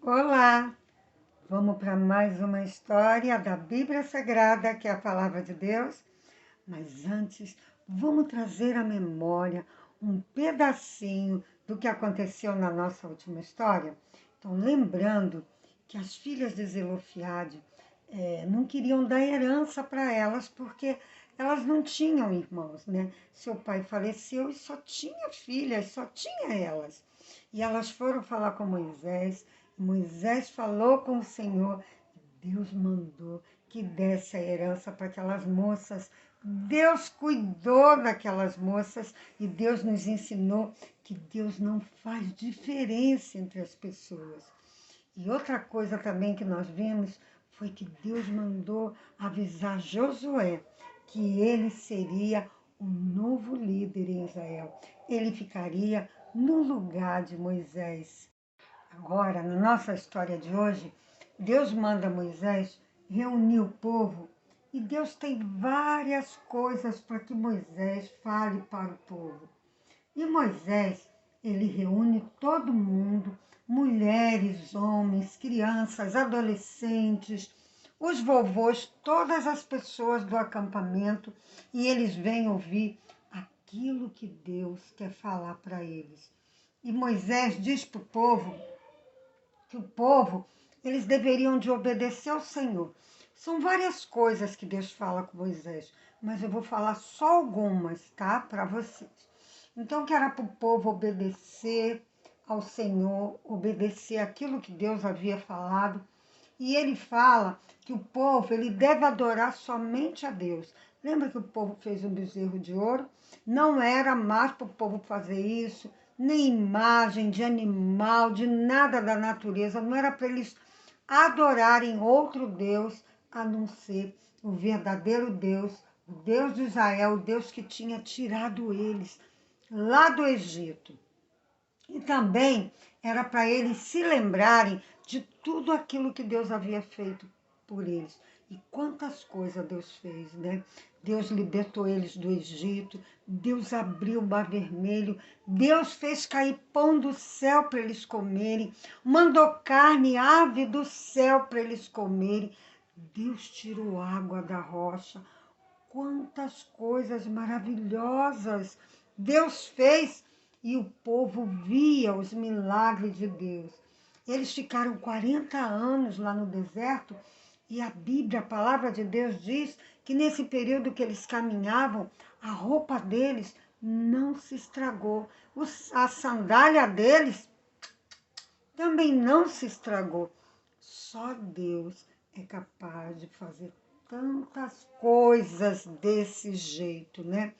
Olá! Vamos para mais uma história da Bíblia Sagrada, que é a Palavra de Deus. Mas antes, vamos trazer à memória um pedacinho do que aconteceu na nossa última história. Então, lembrando que as filhas de Zelofiade não queriam dar herança para elas, porque elas não tinham irmãos, né? Seu pai faleceu e só tinha filhas, só tinha elas. E elas foram falar com Moisés. Moisés falou com o Senhor. Deus mandou que desse a herança para aquelas moças. Deus cuidou daquelas moças e Deus nos ensinou que Deus não faz diferença entre as pessoas. E outra coisa também que nós vimos foi que Deus mandou avisar Josué que ele seria o novo líder em Israel. Ele ficaria no lugar de Moisés. Agora, na nossa história de hoje, Deus manda Moisés reunir o povo e Deus tem várias coisas para que Moisés fale para o povo. E Moisés, ele reúne todo mundo, mulheres, homens, crianças, adolescentes, os vovôs, todas as pessoas do acampamento, e eles vêm ouvir aquilo que Deus quer falar para eles. E Moisés diz para o povo que o povo, eles deveriam de obedecer ao Senhor. São várias coisas que Deus fala com Moisés, mas eu vou falar só algumas, tá? Para vocês. Então, que era para o povo obedecer ao Senhor, obedecer aquilo que Deus havia falado. E ele fala que o povo, ele deve adorar somente a Deus. Lembra que o povo fez um bezerro de ouro? Não era mais para o povo fazer isso, nem imagem de animal, de nada da natureza. Não era para eles adorarem outro Deus, a não ser o verdadeiro Deus, o Deus de Israel, o Deus que tinha tirado eles lá do Egito. E também era para eles se lembrarem de tudo aquilo que Deus havia feito por eles. E quantas coisas Deus fez, né? Deus libertou eles do Egito, Deus abriu o Mar Vermelho, Deus fez cair pão do céu para eles comerem, mandou carne, ave do céu para eles comerem. Deus tirou água da rocha. Quantas coisas maravilhosas Deus fez e o povo via os milagres de Deus. Eles ficaram 40 anos lá no deserto e a Bíblia, a palavra de Deus diz que nesse período que eles caminhavam, a roupa deles não se estragou. A sandália deles também não se estragou. Só Deus é capaz de fazer tantas coisas desse jeito, né?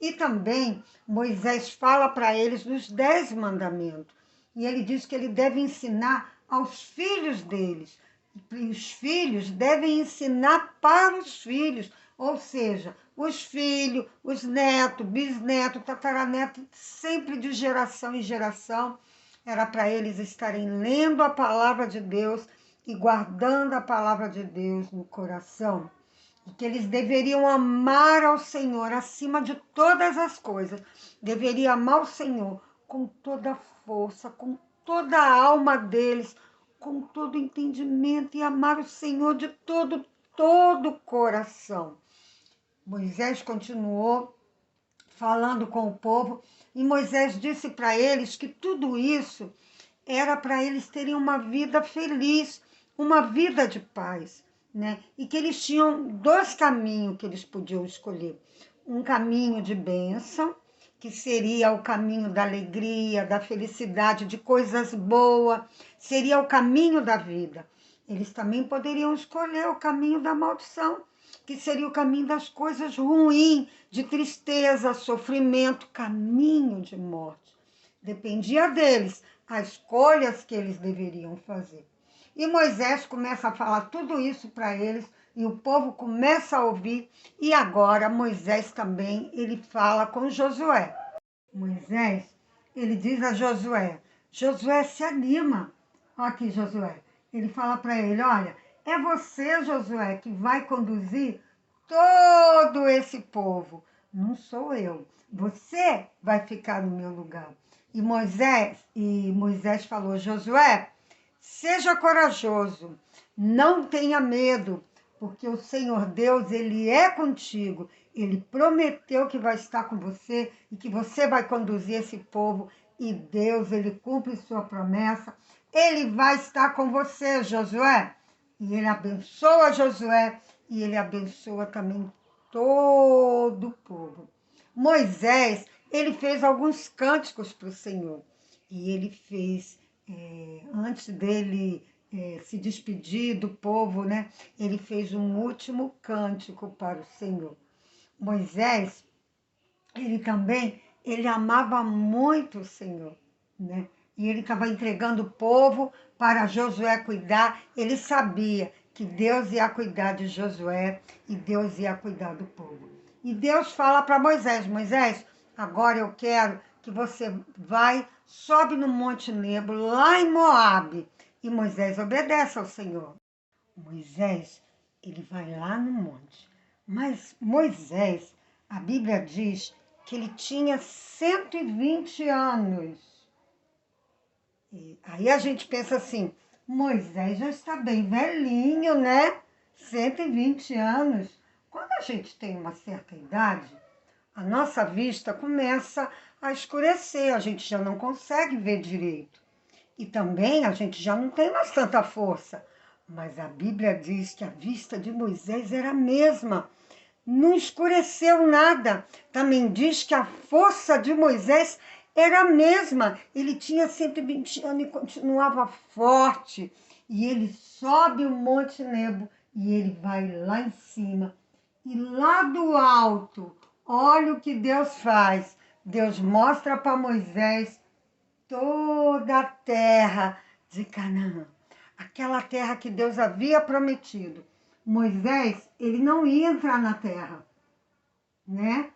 E também Moisés fala para eles dos 10 mandamentos. E ele diz que ele deve ensinar aos filhos deles. E os filhos devem ensinar para os filhos. Ou seja, os filhos, os netos, bisnetos, tataranetos, sempre de geração em geração. Era para eles estarem lendo a palavra de Deus e guardando a palavra de Deus no coração. E que eles deveriam amar ao Senhor acima de todas as coisas. Deveriam amar o Senhor com toda a força, com toda a alma deles, com todo o entendimento e amar o Senhor de todo o coração. Moisés continuou falando com o povo e Moisés disse para eles que tudo isso era para eles terem uma vida feliz, uma vida de paz, né? E que eles tinham 2 caminhos que eles podiam escolher. Um caminho de bênção, que seria o caminho da alegria, da felicidade, de coisas boas, seria o caminho da vida. Eles também poderiam escolher o caminho da maldição, que seria o caminho das coisas ruins, de tristeza, sofrimento, caminho de morte. Dependia deles as escolhas que eles deveriam fazer. E Moisés começa a falar tudo isso para eles e o povo começa a ouvir. E agora Moisés também, ele fala com Josué. Moisés, ele diz a Josué, Josué, se anima. Olha aqui, Josué. Ele fala para ele, olha, é você, Josué, que vai conduzir todo esse povo. Não sou eu. Você vai ficar no meu lugar. E Moisés falou, Josué, seja corajoso, não tenha medo, porque o Senhor Deus, Ele é contigo. Ele prometeu que vai estar com você e que você vai conduzir esse povo. E Deus, Ele cumpre sua promessa. Ele vai estar com você, Josué. E Ele abençoa Josué e Ele abençoa também todo o povo. Moisés, ele fez alguns cânticos para o Senhor. E ele fez, antes dele se despedir do povo, né? Ele fez um último cântico para o Senhor. Moisés, ele amava muito o Senhor, né? E ele estava entregando o povo para Josué cuidar. Ele sabia que Deus ia cuidar de Josué e Deus ia cuidar do povo. E Deus fala para Moisés, Moisés, agora eu quero que você sobe no Monte Nebo, lá em Moabe. E Moisés obedece ao Senhor. Moisés, ele vai lá no monte. Mas Moisés, a Bíblia diz que ele tinha 120 anos. E aí a gente pensa assim, Moisés já está bem velhinho, né? 120 anos. Quando a gente tem uma certa idade, a nossa vista começa a escurecer, a gente já não consegue ver direito. E também a gente já não tem mais tanta força. Mas a Bíblia diz que a vista de Moisés era a mesma. Não escureceu nada. Também diz que a força de Moisés era a mesma. Ele tinha 120 anos e continuava forte. E ele sobe o Monte Nebo e ele vai lá em cima. E lá do alto, olha o que Deus faz. Deus mostra para Moisés toda a terra de Canaã. Aquela terra que Deus havia prometido. Moisés, ele não ia entrar na terra, né?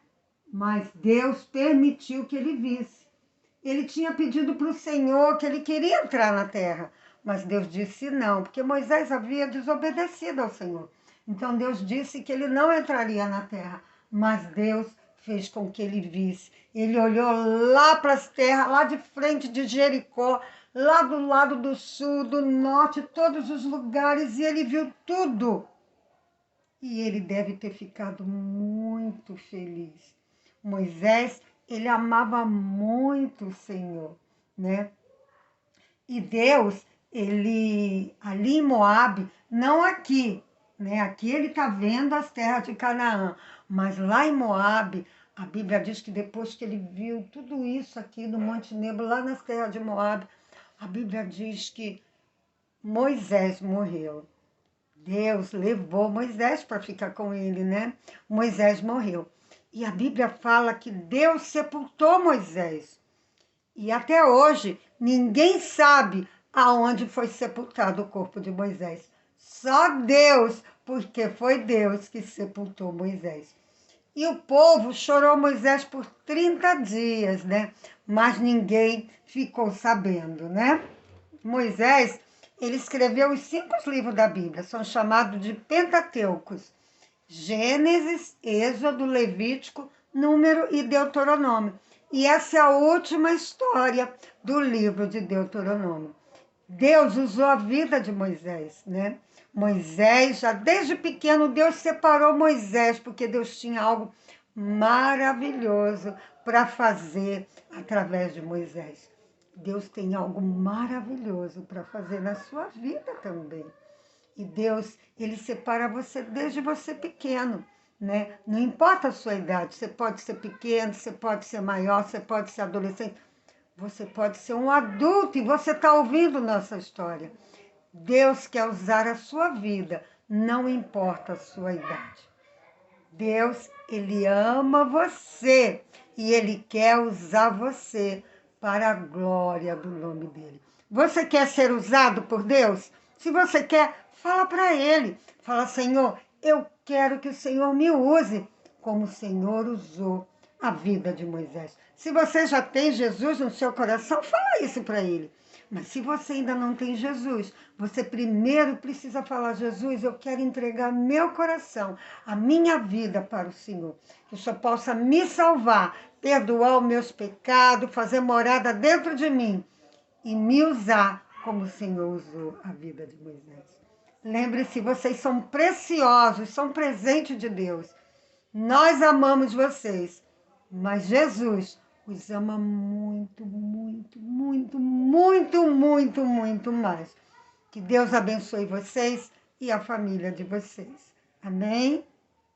Mas Deus permitiu que ele visse. Ele tinha pedido para o Senhor que ele queria entrar na terra, mas Deus disse não, porque Moisés havia desobedecido ao Senhor. Então Deus disse que ele não entraria na terra, mas Deus fez com que ele visse. Ele olhou lá para as terras, lá de frente de Jericó, lá do lado do sul, do norte, todos os lugares, e ele viu tudo. E ele deve ter ficado muito feliz. Moisés, ele amava muito o Senhor, né? E Deus, ele ali em Moabe, não aqui, né? Aqui ele está vendo as terras de Canaã, mas lá em Moabe, a Bíblia diz que depois que ele viu tudo isso aqui no Monte Nebo, lá nas terras de Moabe, a Bíblia diz que Moisés morreu. Deus levou Moisés para ficar com ele, né? Moisés morreu. E a Bíblia fala que Deus sepultou Moisés. E até hoje, ninguém sabe aonde foi sepultado o corpo de Moisés. Só Deus, porque foi Deus que sepultou Moisés. E o povo chorou Moisés por 30 dias, né? Mas ninguém ficou sabendo, né? Moisés, ele escreveu os 5 livros da Bíblia, são chamados de Pentateucos. Gênesis, Êxodo, Levítico, Número e Deuteronômio. E essa é a última história do livro de Deuteronômio. Deus usou a vida de Moisés, né? Moisés, já desde pequeno, Deus separou Moisés, porque Deus tinha algo maravilhoso para fazer através de Moisés. Deus tem algo maravilhoso para fazer na sua vida também. E Deus, ele separa você desde você pequeno, né? Não importa a sua idade, você pode ser pequeno, você pode ser maior, você pode ser adolescente, você pode ser um adulto e você está ouvindo nossa história. Deus quer usar a sua vida, não importa a sua idade. Deus, ele ama você e ele quer usar você para a glória do nome dele. Você quer ser usado por Deus? Se você quer, fala para ele. Fala, Senhor, eu quero que o Senhor me use como o Senhor usou a vida de Moisés. Se você já tem Jesus no seu coração, fala isso para ele. Mas se você ainda não tem Jesus, você primeiro precisa falar, Jesus, eu quero entregar meu coração, a minha vida para o Senhor. Que o Senhor possa me salvar, perdoar os meus pecados, fazer morada dentro de mim e me usar como o Senhor usou a vida de Moisés. Lembre-se, vocês são preciosos, são presente de Deus. Nós amamos vocês, mas Jesus os ama muito, muito, muito, muito, muito, muito mais. Que Deus abençoe vocês e a família de vocês. Amém?